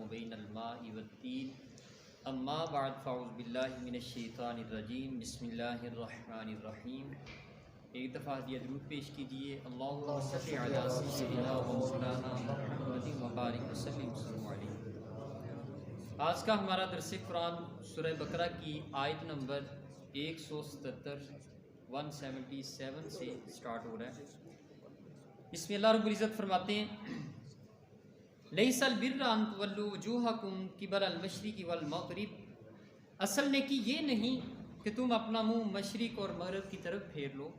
بین الماء والتین اما بعد فاعوذ باللہ من الشیطان الرجیم بسم اللہ الرحمن الرحیم۔ ایک دفعہ یہ درود پیش کیجیے، اللہم صل علی سیدنا و مولانا محمد وبارک وسلم علیہ۔ آج کا ہمارا درس قرآن سورہ بقرہ کی آیت نمبر 177 سے سٹارٹ ہو رہا ہے۔ اس میں اللہ رب العزت فرماتے ہیں لیس البر ان تولوا وجوہکم قبل المشرق والمغرب، اصل نیکی یہ نہیں کہ تم اپنا منہ مشرق اور مغرب کی طرف پھیر لو،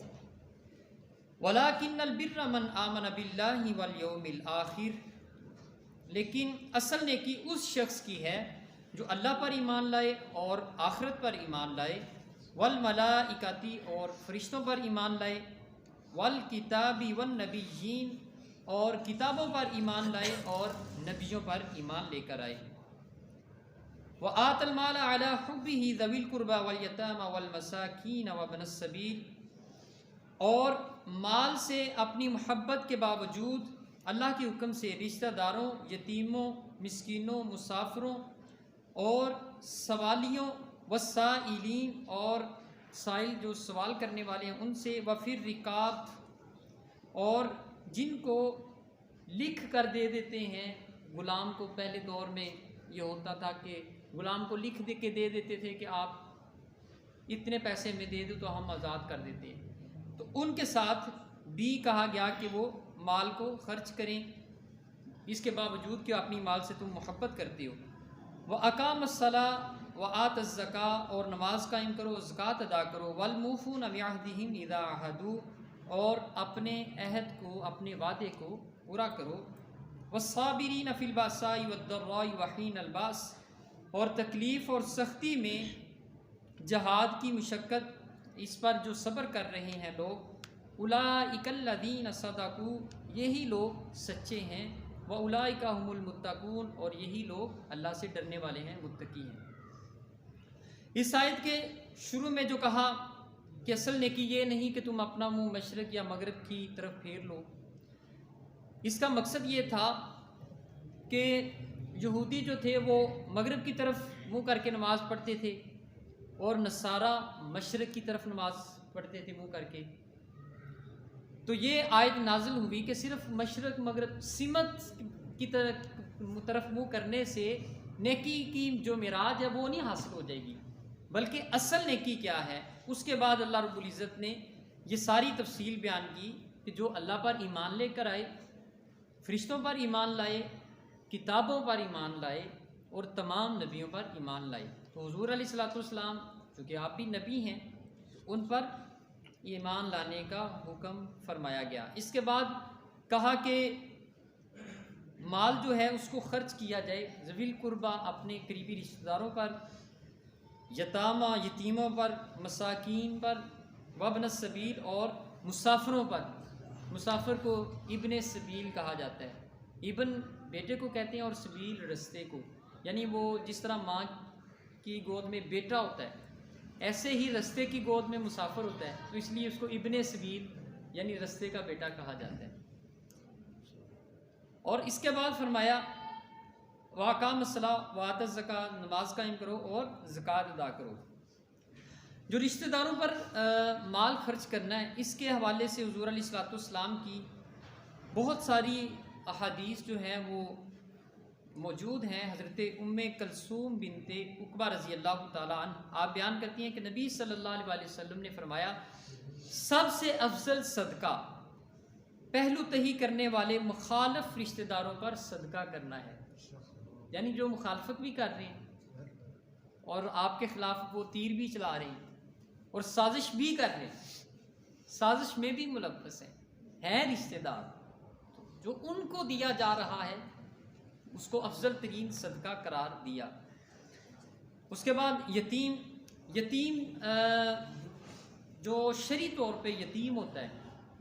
ولکن البر من آمن باللہ والیوم الآخر، لیکن اصل نیکی اس شخص کی ہے جو اللہ پر ایمان لائے اور آخرت پر ایمان لائے، والملائکۃ اور فرشتوں پر ایمان لائے، والکتاب والنبیین اور کتابوں پر ایمان لائے اور نبیوں پر ایمان لے کر آئے، وآت المال علی حبہ ذوی القربى والیتامى والمساکین وابن السبیل، اور مال سے اپنی محبت کے باوجود اللہ کے حکم سے رشتہ داروں، یتیموں، مسکینوں، مسافروں اور سوالیوں، والسائلین اور سائل جو سوال کرنے والے ہیں ان سے، وفی الرقاب اور جن کو لکھ کر دے دیتے ہیں غلام کو۔ پہلے دور میں یہ ہوتا تھا کہ غلام کو لکھ دے کے دے دیتے تھے کہ آپ اتنے پیسے میں دے دو تو ہم آزاد کر دیتے ہیں، تو ان کے ساتھ بھی کہا گیا کہ وہ مال کو خرچ کریں، اس کے باوجود کہ اپنی مال سے تم محبت کرتے ہو۔ وَأَقَامَ الصَّلَاةَ وَآتَ الزَّكَاةَ، اور نماز قائم کرو، زکوٰۃ ادا کرو، وَالْمُوفُونَ بِعَهْدِهِمْ إِذَا عَاهَدُوا، اور اپنے عہد کو، اپنے وعدے کو پورا کرو، وَالصَّابِرِينَ فِي الْبَأْسَاءِ وَالضَّرَّاءِ وَحِينَ الْبَأْسِ، اور تکلیف اور سختی میں، جہاد کی مشقت، اس پر جو صبر کر رہے ہیں لوگ، اولئک الذین صدقوا، یہی لوگ سچے ہیں، واولئک هم المتقون، اور یہی لوگ اللہ سے ڈرنے والے ہیں، متقی ہیں۔ اس آیت کے شروع میں جو کہا کہ اصل نیکی یہ نہیں کہ تم اپنا منہ مشرق یا مغرب کی طرف پھیر لو، اس کا مقصد یہ تھا کہ یہودی جو تھے وہ مغرب کی طرف منہ کر کے نماز پڑھتے تھے، اور نصارہ مشرق کی طرف نماز پڑھتے تھے منہ کر کے۔ تو یہ آیت نازل ہوئی کہ صرف مشرق مغرب سمت کی طرف منہ کرنے سے نیکی کی جو معراج ہے وہ نہیں حاصل ہو جائے گی، بلکہ اصل نیکی کیا ہے۔ اس کے بعد اللہ رب العزت نے یہ ساری تفصیل بیان کی کہ جو اللہ پر ایمان لے کر آئے، فرشتوں پر ایمان لائے، کتابوں پر ایمان لائے اور تمام نبیوں پر ایمان لائے۔ تو حضور علیہ الصلوۃ والسلام چونکہ آپ بھی نبی ہیں، ان پر ایمان لانے کا حکم فرمایا گیا۔ اس کے بعد کہا کہ مال جو ہے اس کو خرچ کیا جائے ذوی القربہ، اپنے قریبی رشتہ داروں پر، یتامہ یتیموں پر، مساکین پر، وابن السبیل اور مسافروں پر۔ مسافر کو ابن سبیل کہا جاتا ہے، ابن بیٹے کو کہتے ہیں اور سبیل رستے کو، یعنی وہ جس طرح ماں کی گود میں بیٹا ہوتا ہے ایسے ہی رستے کی گود میں مسافر ہوتا ہے، تو اس لیے اس کو ابن سبیل یعنی رستے کا بیٹا کہا جاتا ہے۔ اور اس کے بعد فرمایا وَأَقَامَ الصَّلَاةَ وَآتَ الزَّكَاةَ، نماز قائم کرو اور زکوٰۃ ادا کرو۔ جو رشتہ داروں پر مال خرچ کرنا ہے، اس کے حوالے سے حضور علیہ الصلوۃ والسلام کی بہت ساری احادیث جو ہیں وہ موجود ہیں۔ حضرت ام کلثوم بنت عقبہ رضی اللہ تعالیٰ عنہ آپ بیان کرتی ہیں کہ نبی صلی اللہ علیہ وسلم نے فرمایا سب سے افضل صدقہ پہلو تہی کرنے والے مخالف رشتہ داروں پر صدقہ کرنا ہے، یعنی جو مخالفت بھی کر رہے ہیں اور آپ کے خلاف وہ تیر بھی چلا رہے ہیں اور سازش بھی کر رہے ہیں، سازش میں بھی ملوث ہیں رشتہ دار، جو ان کو دیا جا رہا ہے اس کو افضل ترین صدقہ قرار دیا۔ اس کے بعد یتیم جو شرعی طور پہ یتیم ہوتا ہے،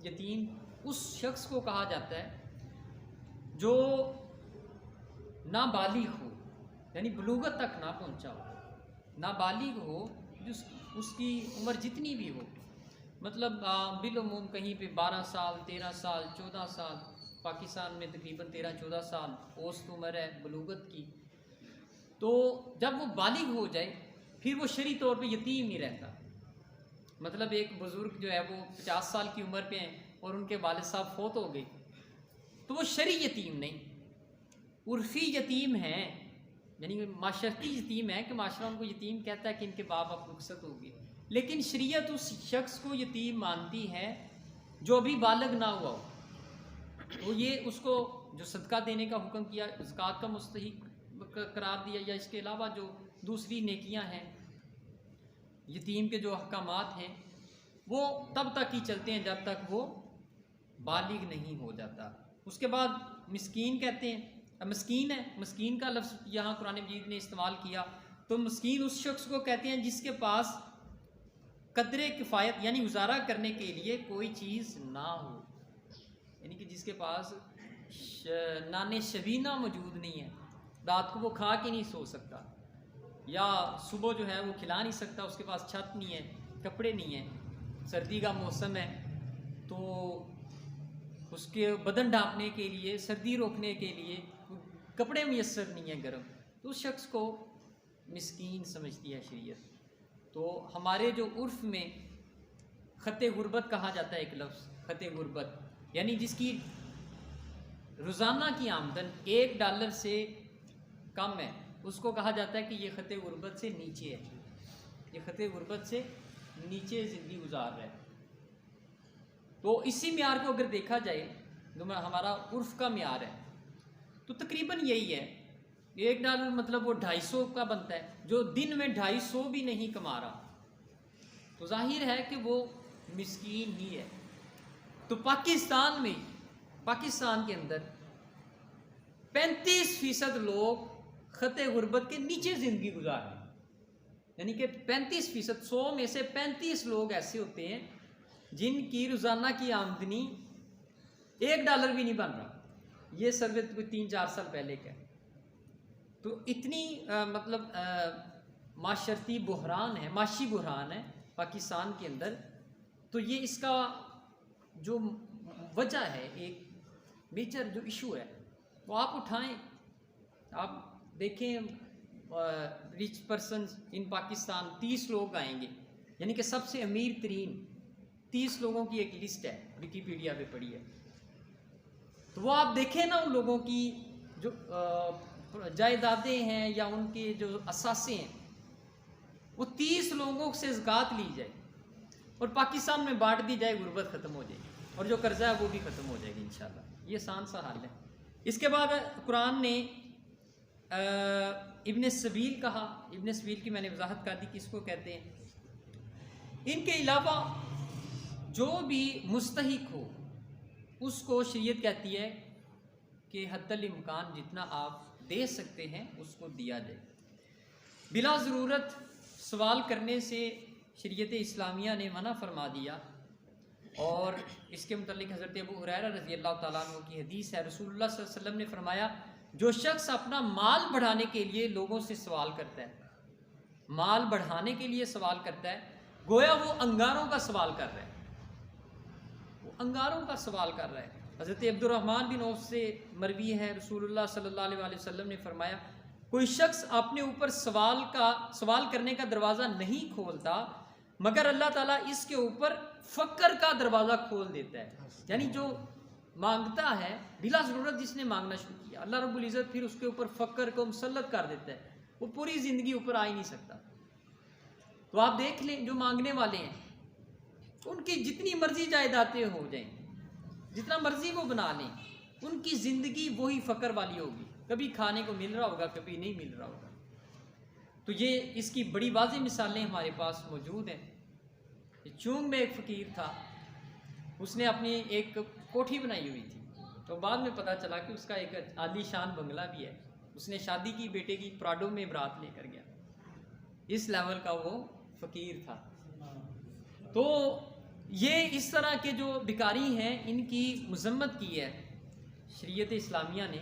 یتیم اس شخص کو کہا جاتا ہے جو نابالغ ہو، یعنی بلوغت تک نہ پہنچا ہو، نابالغ ہو، اس کی عمر جتنی بھی ہو، مطلب بالعموم کہیں پہ 12 سال 13 سال 14 سال، پاکستان میں تقریباً 13-14 سال اوسط عمر ہے بلوغت کی، تو جب وہ بالغ ہو جائے پھر وہ شرعی طور پہ یتیم نہیں رہتا. مطلب ایک بزرگ جو ہے وہ 50 سال کی عمر پہ ہیں اور ان کے والد صاحب فوت ہو گئے تو وہ شرعی یتیم نہیں، عرفی یتیم ہیں، یعنی معاشرتی یتیم ہے کہ معاشرہ ان کو یتیم کہتا ہے کہ ان کے باپ اب رخصت ہو گئے. لیکن شریعت اس شخص کو یتیم مانتی ہے جو ابھی بالغ نہ ہوا ہو. تو یہ اس کو جو صدقہ دینے کا حکم کیا، زکوٰۃ کا مستحق قرار دیا، یا اس کے علاوہ جو دوسری نیکیاں ہیں، یتیم کے جو احکامات ہیں، وہ تب تک ہی چلتے ہیں جب تک وہ بالغ نہیں ہو جاتا. اس کے بعد مسکین کہتے ہیں، مسکین ہے، مسکین کا لفظ یہاں قرآن مجید نے استعمال کیا. تو مسکین اس شخص کو کہتے ہیں جس کے پاس قدر کفایت یعنی گزارا کرنے کے لیے کوئی چیز نہ ہو، یعنی کہ جس کے پاس نان شبینہ موجود نہیں ہے، رات کو وہ کھا کے نہیں سو سکتا، یا صبح جو ہے وہ کھلا نہیں سکتا، اس کے پاس چھت نہیں ہے، کپڑے نہیں ہیں، سردی کا موسم ہے تو اس کے بدن ڈھانپنے کے لیے، سردی روکنے کے لیے کپڑے میسر نہیں ہیں گرم، تو اس شخص کو مسکین سمجھتی ہے شریعت. تو ہمارے جو عرف میں خط غربت کہا جاتا ہے، ایک لفظ خط غربت، یعنی جس کی روزانہ کی آمدن $1 سے کم ہے، اس کو کہا جاتا ہے کہ یہ خط غربت سے نیچے ہے، یہ خط غربت سے نیچے زندگی گزار رہا ہے. تو اسی معیار کو اگر دیکھا جائے جو ہمارا عرف کا معیار ہے تو تقریباً یہی ہے. $1 مطلب وہ 250 کا بنتا ہے. جو دن میں 250 بھی نہیں کما رہا تو ظاہر ہے کہ وہ مسکین ہی ہے. تو پاکستان کے اندر 35% لوگ خط غربت کے نیچے زندگی گزار رہے ہیں، یعنی کہ 35%، 100 میں سے 35 لوگ ایسے ہوتے ہیں جن کی روزانہ کی آمدنی $1 بھی نہیں بن رہا. یہ سروے کوئی 3-4 سال پہلے کا ہے. تو اتنی مطلب معاشرتی بحران ہے، معاشی بحران ہے پاکستان کے اندر. تو یہ اس کا جو وجہ ہے، ایک میجر جو ایشو ہے وہ آپ اٹھائیں. آپ دیکھیں ریچ پرسنز ان پاکستان 30 لوگ آئیں گے، یعنی کہ سب سے امیر ترین 30 لوگوں کی ایک لسٹ ہے، ویکیپیڈیا پہ پڑھی ہے. تو وہ آپ دیکھیں نا، ان لوگوں کی جو جائیدادیں ہیں یا ان کے جو اثاثے ہیں، وہ 30 لوگوں سے زکوٰۃ لی جائے اور پاکستان میں بانٹ دی جائے، غربت ختم ہو جائے گی اور جو قرضہ ہے وہ بھی ختم ہو جائے گی انشاءاللہ. یہ آسان سا حل ہے. اس کے بعد قرآن نے ابن سبیل کہا. ابن سبیل کی میں نے وضاحت کر دی کس کو کہتے ہیں. ان کے علاوہ جو بھی مستحق ہو اس کو شریعت کہتی ہے کہ حتی الامکان جتنا آپ دے سکتے ہیں اس کو دیا جائے. بلا ضرورت سوال کرنے سے شریعت اسلامیہ نے منع فرما دیا. اور اس کے متعلق حضرت ابو ہریرہ رضی اللہ تعالیٰ عنہ کی حدیث ہے. رسول اللہ صلی اللہ علیہ وسلم نے فرمایا، جو شخص اپنا مال بڑھانے کے لیے لوگوں سے سوال کرتا ہے، مال بڑھانے کے لیے سوال کرتا ہے، گویا وہ انگاروں کا سوال کر رہا ہے، وہ انگاروں کا سوال کر رہا ہے. حضرت عبد الرحمن بن عوف سے مروی ہے، رسول اللہ صلی اللہ علیہ وسلم نے فرمایا، کوئی شخص اپنے اوپر سوال کرنے کا دروازہ نہیں کھولتا مگر اللہ تعالیٰ اس کے اوپر فقر کا دروازہ کھول دیتا ہے. یعنی جو مانگتا ہے بلا ضرورت، جس نے مانگنا شروع کیا، اللہ رب العزت پھر اس کے اوپر فقر کو مسلط کر دیتا ہے، وہ پوری زندگی اوپر آ ہی نہیں سکتا. تو آپ دیکھ لیں جو مانگنے والے ہیں ان کی جتنی مرضی جائیدادیں ہو جائیں، جتنا مرضی وہ بنا لیں، ان کی زندگی وہی فقر والی ہوگی. کبھی کھانے کو مل رہا ہوگا، کبھی نہیں مل رہا ہوگا. تو یہ اس کی بڑی واضح مثالیں ہمارے پاس موجود ہیں. چونگ میں ایک فقیر تھا، اس نے اپنی ایک کوٹھی بنائی ہوئی تھی، تو بعد میں پتہ چلا کہ اس کا ایک عالی شان بنگلہ بھی ہے. اس نے شادی کی، بیٹے کی پراڈو میں برات لے کر گیا. اس لیول کا وہ فقیر تھا. تو یہ اس طرح کے جو بھکاری ہیں ان کی مذمت کی ہے شریعت اسلامیہ نے،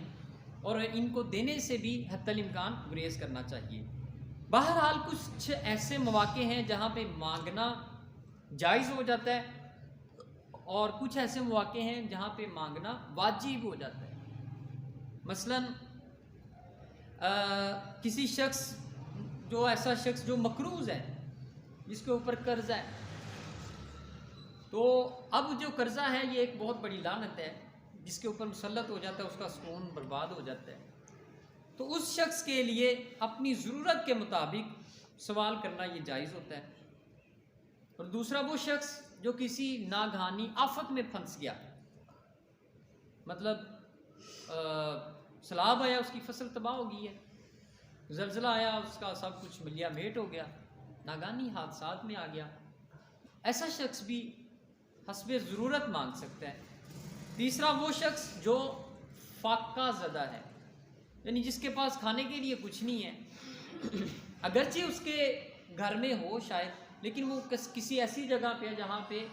اور ان کو دینے سے بھی حتی الامکان گریز کرنا چاہیے. بہرحال کچھ ایسے مواقع ہیں جہاں پہ مانگنا جائز ہو جاتا ہے اور کچھ ایسے مواقع ہیں جہاں پہ مانگنا واجب ہو جاتا ہے. مثلا کسی شخص جو ایسا شخص جو مقروض ہے، جس کے اوپر قرض ہے، تو اب جو قرضہ ہے یہ ایک بہت بڑی لعنت ہے، جس کے اوپر مسلط ہو جاتا ہے اس کا سکون برباد ہو جاتا ہے. تو اس شخص کے لیے اپنی ضرورت کے مطابق سوال کرنا یہ جائز ہوتا ہے. اور دوسرا وہ شخص جو کسی ناگہانی آفت میں پھنس گیا، مطلب سیلاب آیا، اس کی فصل تباہ ہو گئی ہے، زلزلہ آیا، اس کا سب کچھ ملیا میٹ ہو گیا، ناگہانی حادثات میں آ گیا، ایسا شخص بھی حسب ضرورت مانگ سکتا ہے. تیسرا وہ شخص جو فاقہ زدہ ہے، یعنی جس کے پاس کھانے کے لیے کچھ نہیں ہے، اگرچہ اس کے گھر میں ہو شاید، لیکن وہ کسی ایسی جگہ پہ جہاں پہ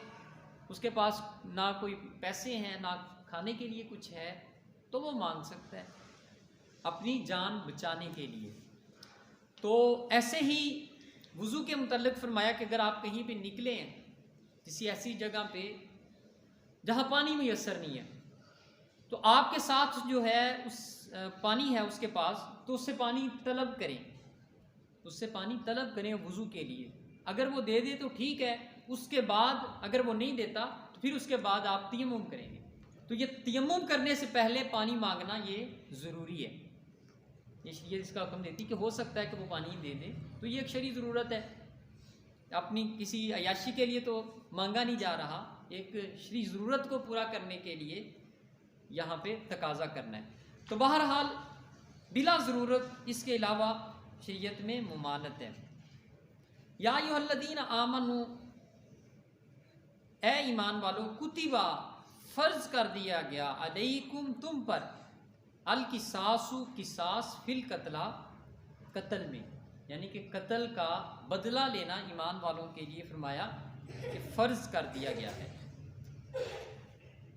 اس کے پاس نہ کوئی پیسے ہیں نہ کھانے کے لیے کچھ ہے، تو وہ مانگ سکتا ہے اپنی جان بچانے کے لیے. تو ایسے ہی وضو کے متعلق فرمایا کہ اگر آپ کہیں پہ نکلیں کسی ایسی جگہ پہ جہاں پانی میسر نہیں ہے، تو آپ کے ساتھ جو ہے اس پانی ہے اس کے پاس، تو اس سے پانی طلب کریں، اس سے پانی طلب کریں وضو کے لیے. اگر وہ دے دے تو ٹھیک ہے، اس کے بعد اگر وہ نہیں دیتا تو پھر اس کے بعد آپ تیمم کریں گے. تو یہ تیمم کرنے سے پہلے پانی مانگنا یہ ضروری ہے. یہ اس کا حکم دیتی کہ ہو سکتا ہے کہ وہ پانی دے دے، تو یہ ایک شرعی ضرورت ہے، اپنی کسی عیاشی کے لیے تو مانگا نہیں جا رہا، ایک شرعی ضرورت کو پورا کرنے کے لیے یہاں پہ تقاضا کرنا ہے. تو بہرحال بلا ضرورت اس کے علاوہ شریعت میں ممانعت ہے. یا ایھا الذین آمنوا، اے ایمان والو، کتبہ فرض کر دیا گیا، علیکم تم پر، القصاص قصاص فی القتلی قتل میں، یعنی کہ قتل کا بدلہ لینا ایمان والوں کے لیے فرمایا کہ فرض کر دیا گیا ہے.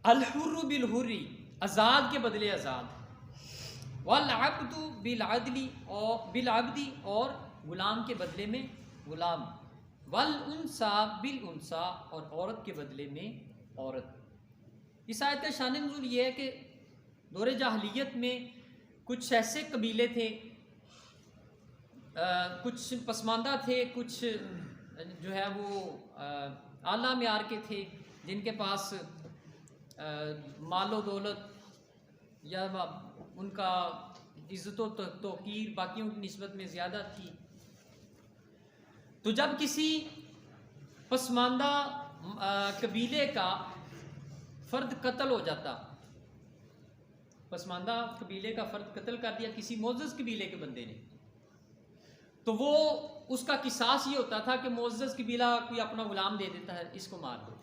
الحر بالحر، آزاد کے بدلے آزاد، والعبد بالعدل، اور بالعبد، اور غلام کے بدلے میں غلام، والانثى بالانثى، اور عورت کے بدلے میں عورت. اس آیت کا شان نزول یہ ہے کہ دور جاہلیت میں کچھ ایسے قبیلے تھے، کچھ پسماندہ تھے، کچھ جو ہے وہ اعلیٰ معیار کے تھے، جن کے پاس مال و دولت یا ان کا عزت و توقیر باقیوں کی نسبت میں زیادہ تھی. تو جب کسی پسماندہ قبیلے کا فرد قتل ہو جاتا، پسماندہ قبیلے کا فرد قتل کر دیا کسی معزز قبیلے کے بندے نے، تو وہ اس کا قصاص یہ ہوتا تھا کہ معزز قبیلہ کوئی اپنا غلام دے دیتا ہے، اس کو مار دو.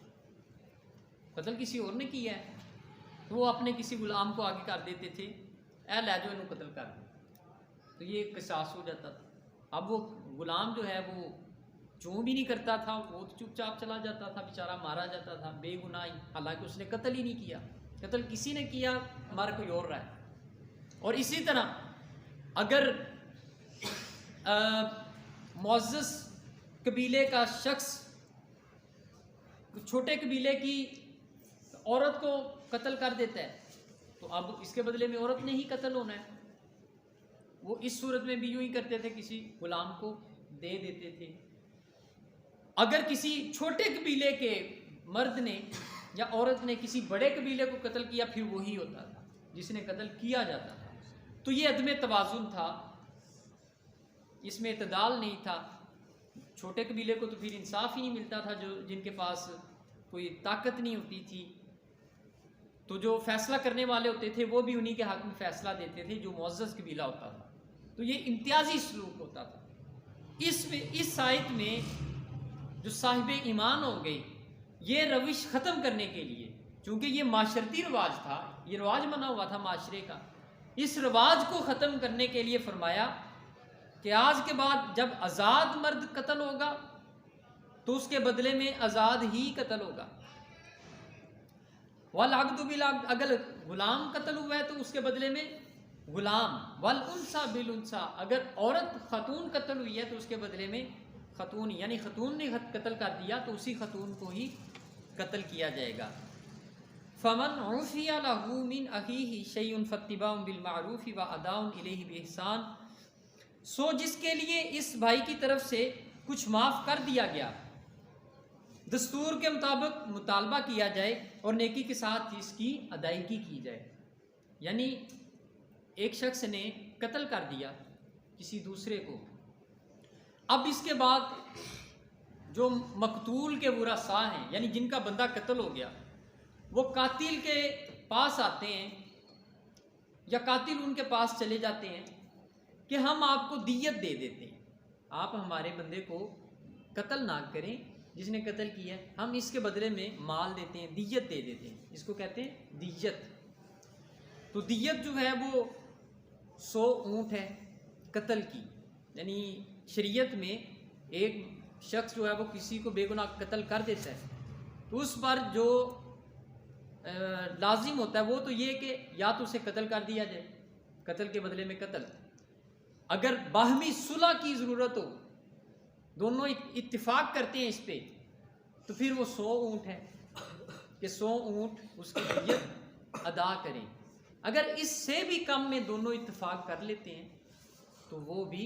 قتل کسی اور نے کیا ہے تو وہ اپنے کسی غلام کو آگے کر دیتے تھے، اے لے جو انہوں قتل کر دو، تو یہ قصاص ہو جاتا تھا. اب وہ غلام جو ہے وہ چوں بھی نہیں کرتا تھا، وہ چپ چاپ چلا جاتا تھا، بیچارہ مارا جاتا تھا بے گناہ، حالانکہ اس نے قتل ہی نہیں کیا. قتل کسی نے کیا، ہمارا کوئی اور رہا ہے. اور اسی طرح اگر معزز قبیلے کا شخص چھوٹے قبیلے کی عورت کو قتل کر دیتا ہے، تو اب اس کے بدلے میں عورت نے ہی قتل ہونا ہے. وہ اس صورت میں بھی یوں ہی کرتے تھے، کسی غلام کو دے دیتے تھے. اگر کسی چھوٹے قبیلے کے مرد نے یا عورت نے کسی بڑے قبیلے کو قتل کیا، پھر وہی ہوتا تھا جس نے قتل کیا جاتا تھا. تو یہ عدم توازن تھا، اس میں اعتدال نہیں تھا. چھوٹے قبیلے کو تو پھر انصاف ہی نہیں ملتا تھا، جو جن کے پاس کوئی طاقت نہیں ہوتی تھی، تو جو فیصلہ کرنے والے ہوتے تھے وہ بھی انہی کے حق میں فیصلہ دیتے تھے جو معزز قبیلہ ہوتا تھا. تو یہ امتیازی سلوک ہوتا تھا. اس آیت میں جو صاحب ایمان ہو گئے، یہ روش ختم کرنے کے لیے، چونکہ یہ معاشرتی رواج تھا، یہ رواج بنا ہوا تھا معاشرے کا، اس رواج کو ختم کرنے کے لیے فرمایا کہ آج کے بعد جب آزاد مرد قتل ہوگا تو اس کے بدلے میں آزاد ہی قتل ہوگا. والعبد بالعبد، اگر غلام قتل ہوا ہے تو اس کے بدلے میں غلام. والانثى بالانثى، اگر عورت خاتون قتل ہوئی ہے تو اس کے بدلے میں خاتون، یعنی خاتون نے قتل کر دیا تو اسی خاتون کو ہی قتل کیا جائے گا. فمن عفی لہ من اخیہ شیء فاتباع بالمعروف واداء الیہ بإحسان، سو جس کے لیے اس بھائی کی طرف سے کچھ معاف کر دیا گیا، دستور کے مطابق مطالبہ کیا جائے اور نیکی کے ساتھ اس کی ادائیگی کی جائے۔ یعنی ایک شخص نے قتل کر دیا کسی دوسرے کو، اب اس کے بعد جو مقتول کے ورثاء ہیں، یعنی جن کا بندہ قتل ہو گیا، وہ قاتل کے پاس آتے ہیں یا قاتل ان کے پاس چلے جاتے ہیں کہ ہم آپ کو دیت دے دیتے ہیں، آپ ہمارے بندے کو قتل نہ کریں جس نے قتل کیا ہے، ہم اس کے بدلے میں مال دیتے ہیں، دیت دے دیتے ہیں، اس کو کہتے ہیں دیت۔ تو دیت جو ہے وہ 100 اونٹ ہے قتل کی، یعنی شریعت میں ایک شخص جو ہے وہ کسی کو بے گناہ قتل کر دیتا ہے تو اس پر جو لازم ہوتا ہے وہ تو یہ کہ یا تو اسے قتل کر دیا جائے، قتل کے بدلے میں قتل، اگر باہمی صلح کی ضرورت ہو، دونوں اتفاق کرتے ہیں اس پہ، تو پھر وہ 100 اونٹ ہے کہ 100 اونٹ اس کی دیت ادا کریں۔ اگر اس سے بھی کم میں دونوں اتفاق کر لیتے ہیں تو وہ بھی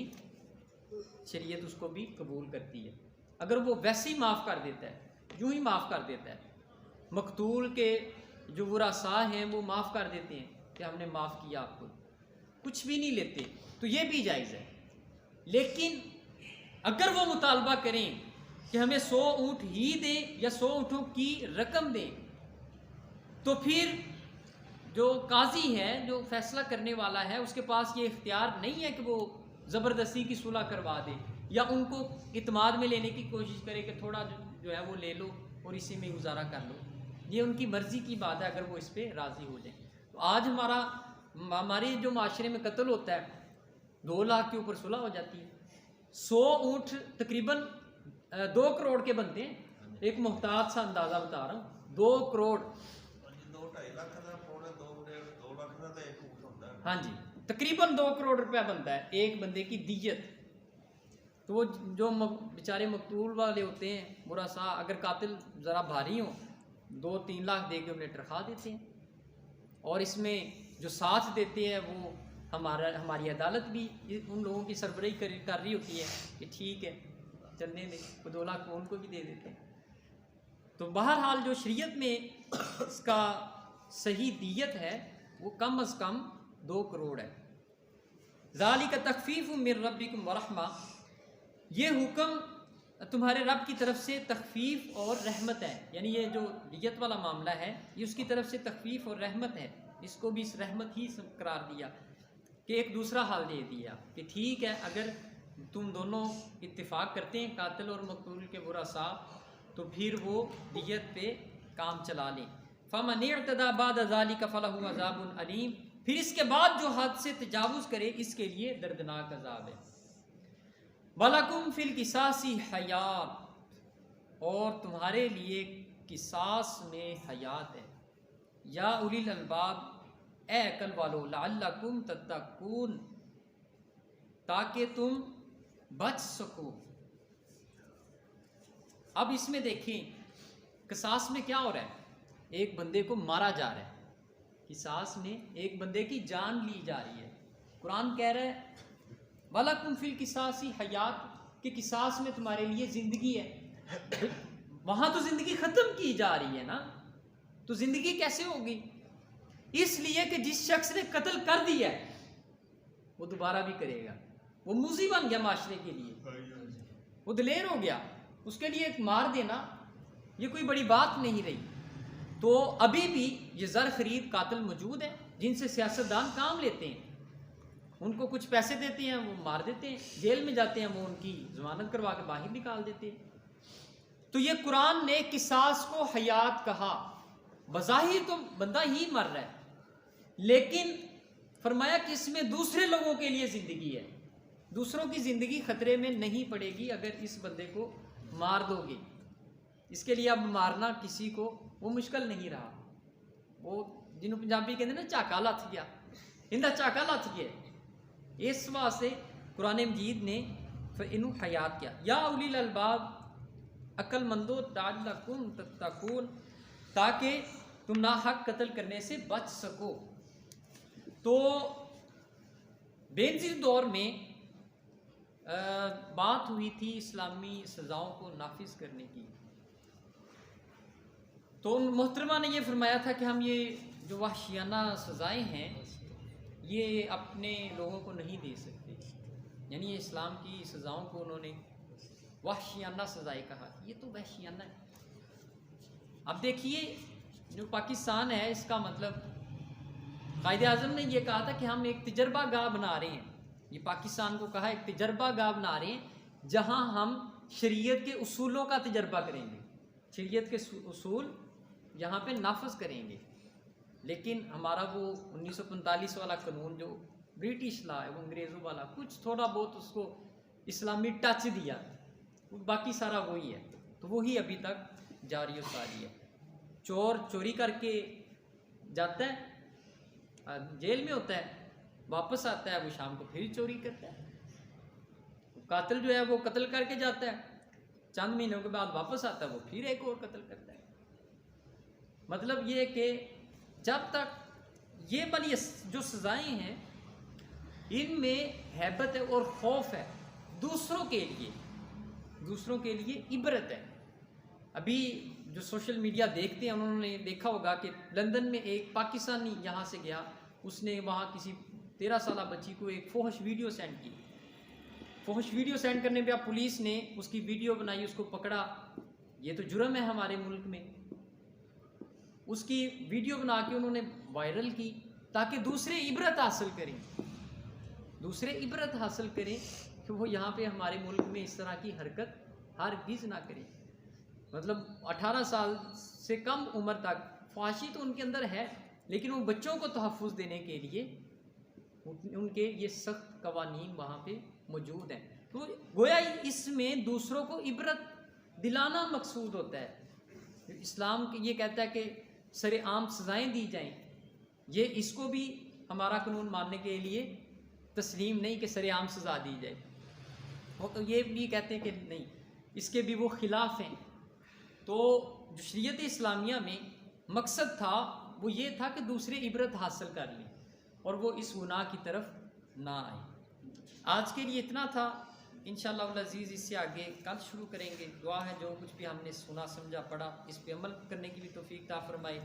شریعت اس کو بھی قبول کرتی ہے۔ اگر وہ ویسے ہی معاف کر دیتا ہے، یوں ہی معاف کر دیتا ہے، مقتول کے جو ورثاء ہیں وہ معاف کر دیتے ہیں کہ ہم نے معاف کیا آپ کو، کچھ بھی نہیں لیتے، تو یہ بھی جائز ہے۔ لیکن اگر وہ مطالبہ کریں کہ ہمیں 100 اونٹ ہی دیں یا 100 اونٹوں کی رقم دیں، تو پھر جو قاضی ہے، جو فیصلہ کرنے والا ہے، اس کے پاس یہ اختیار نہیں ہے کہ وہ زبردستی کی صلح کروا دے یا ان کو اعتماد میں لینے کی کوشش کرے کہ تھوڑا جو ہے وہ لے لو اور اسی میں گزارا کر لو، یہ ان کی مرضی کی بات ہے اگر وہ اس پہ راضی ہو جائیں۔ تو آج ہمارے جو معاشرے میں قتل ہوتا ہے 2 لاکھ کے اوپر صلح ہو جاتی ہے، 100 اونٹ تقریباً 2 کروڑ کے بنتے ہیں، ایک محتاط سا اندازہ بتا رہا ہوں، 2 کروڑ، ہاں جی، تقریباً 2 کروڑ روپیہ بنتا ہے ایک بندے کی دیت۔ تو وہ جو بیچارے مقتول والے ہوتے ہیں ورثاء، اگر قاتل ذرا بھاری ہوں 2-3 لاکھ دے کے انہیں تنخواہ دیتے ہیں، اور اس میں جو ساتھ دیتے ہیں وہ ہماری عدالت بھی ان لوگوں کی سربراہی کر رہی ہوتی ہے کہ ٹھیک ہے چلنے دیں، 2 لاکھ ان کو بھی دے دیتے ہیں۔ تو بہرحال جو شریعت میں اس کا صحیح دیت ہے وہ کم از کم 2 کروڑ ہے۔ ذالک تخفیف من ربکم ورحمہ، یہ حکم تمہارے رب کی طرف سے تخفیف اور رحمت ہے، یعنی یہ جو دیت والا معاملہ ہے یہ اس کی طرف سے تخفیف اور رحمت ہے، اس کو بھی اس رحمت ہی قرار دیا کہ ایک دوسرا حال دے دیا کہ ٹھیک ہے اگر تم دونوں اتفاق کرتے ہیں قاتل اور مقتول کے ورثاء تو پھر وہ دیت پہ کام چلا لیں۔ فمن اعتدی بعد ذلک فلہ عذاب علیم، پھر اس کے بعد جو حد سے تجاوز کرے اس کے لیے دردناک عذاب ہے۔ وَلَكُمْ فِي الْقِصَاصِ حیات، اور تمہارے لیے قصاص میں حیات ہے۔ یا اولی الالباب، اے عقل والو، لعلکم تتقون، تاکہ تم بچ سکو۔ اب اس میں دیکھیں قصاص میں کیا ہو رہا ہے، ایک بندے کو مارا جا رہا ہے، قصاص میں ایک بندے کی جان لی جا رہی ہے۔ قرآن کہہ رہا ہے وَلَكُمْ فِي الْقِصَاصِ حیات، کہ قصاص میں تمہارے لیے زندگی ہے۔ وہاں تو زندگی ختم کی جا رہی ہے نا، تو زندگی کیسے ہوگی؟ اس لیے کہ جس شخص نے قتل کر دیا ہے وہ دوبارہ بھی کرے گا، وہ موذی بن گیا معاشرے کے لیے، وہ دلیر ہو گیا، اس کے لیے ایک مار دینا یہ کوئی بڑی بات نہیں رہی۔ تو ابھی بھی یہ زر خرید قاتل موجود ہیں جن سے سیاستدان کام لیتے ہیں، ان کو کچھ پیسے دیتے ہیں وہ مار دیتے ہیں، جیل میں جاتے ہیں وہ ان کی ضمانت کروا کے باہر نکال دیتے ہیں۔ تو یہ قرآن نے قصاص کو حیات کہا، بظاہر تو بندہ ہی مر رہا ہے لیکن فرمایا کہ اس میں دوسرے لوگوں کے لیے زندگی ہے، دوسروں کی زندگی خطرے میں نہیں پڑے گی اگر اس بندے کو مار دو گے۔ اس کے لیے اب مارنا کسی کو وہ مشکل نہیں رہا، وہ جنہوں پنجابی کہتے ہیں نا چاکا لتھ گیا، اندہ چاکا لتھ گیا، اس واسطے قرآن مجید نے انہوں حیات کیا۔ یا اولی الالباب، عقل مندو لعلکم تتقون، تاکہ تم ناحق قتل کرنے سے بچ سکو۔ تو بینظیر دور میں بات ہوئی تھی اسلامی سزاؤں کو نافذ کرنے کی، تو محترمہ نے یہ فرمایا تھا کہ ہم یہ جو وحشیانہ سزائیں ہیں یہ اپنے لوگوں کو نہیں دے سکتے، یعنی یہ اسلام کی سزاؤں کو انہوں نے وحشیانہ سزائیں کہا، یہ تو وحشیانہ ہے۔ اب دیکھیے جو پاکستان ہے اس کا مطلب قائد اعظم نے یہ کہا تھا کہ ہم ایک تجربہ گاہ بنا رہے ہیں، یہ پاکستان کو کہا ایک تجربہ گاہ بنا رہے ہیں جہاں ہم شریعت کے اصولوں کا تجربہ کریں گے، شریعت کے اصول یہاں پہ نافذ کریں گے۔ لیکن ہمارا وہ 1945 والا قانون جو برٹش لا ہے وہ انگریزوں والا، کچھ تھوڑا بہت اس کو اسلامی ٹچ دیا، باقی سارا وہی ہے، تو وہی ابھی تک جاری و ساری ہے۔ چور چوری کر کے جاتا ہے، جیل میں ہوتا ہے، واپس آتا ہے وہ شام کو پھر چوری کرتا ہے۔ قاتل جو ہے وہ قتل کر کے جاتا ہے، چند مہینوں کے بعد واپس آتا ہے وہ پھر ایک اور قتل کرتا ہے۔ مطلب یہ کہ جب تک یہ والی جو سزائیں ہیں ان میں ہیبت ہے اور خوف ہے، دوسروں کے لیے عبرت ہے۔ ابھی جو سوشل میڈیا دیکھتے ہیں انہوں نے دیکھا ہوگا کہ لندن میں ایک پاکستانی یہاں سے گیا، اس نے وہاں کسی 13 سالہ بچی کو ایک فحش ویڈیو سینڈ کی، فحش ویڈیو سینڈ کرنے پہ پولیس نے اس کی ویڈیو بنائی، اس کو پکڑا، یہ تو جرم ہے ہمارے ملک میں۔ اس کی ویڈیو بنا کے انہوں نے وائرل کی تاکہ دوسرے عبرت حاصل کریں کہ وہ یہاں پہ ہمارے ملک میں اس طرح کی حرکت ہرگز نہ کریں۔ مطلب 18 سال سے کم عمر تک فحاشی تو ان کے اندر ہے، لیکن وہ بچوں کو تحفظ دینے کے لیے ان کے یہ سخت قوانین وہاں پہ موجود ہیں۔ تو گویا اس میں دوسروں کو عبرت دلانا مقصود ہوتا ہے۔ اسلام یہ کہتا ہے کہ سر عام سزائیں دی جائیں، یہ اس کو بھی ہمارا قانون ماننے کے لیے تسلیم نہیں کہ سر عام سزا دی جائے، وہ تو یہ بھی کہتے ہیں کہ نہیں، اس کے بھی وہ خلاف ہیں۔ تو جو شریعت اسلامیہ میں مقصد تھا وہ یہ تھا کہ دوسرے عبرت حاصل کر لیں اور وہ اس گناہ کی طرف نہ آئیں۔ آج کے لیے اتنا تھا، انشاءاللہ العزیز اس سے آگے کل شروع کریں گے۔ دعا ہے جو کچھ بھی ہم نے سنا سمجھا پڑھا اس پہ عمل کرنے کی بھی توفیق عطا فرمائے،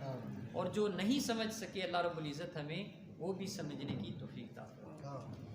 اور جو نہیں سمجھ سکے اللہ رب العزت ہمیں وہ بھی سمجھنے کی توفیق عطا فرمائے۔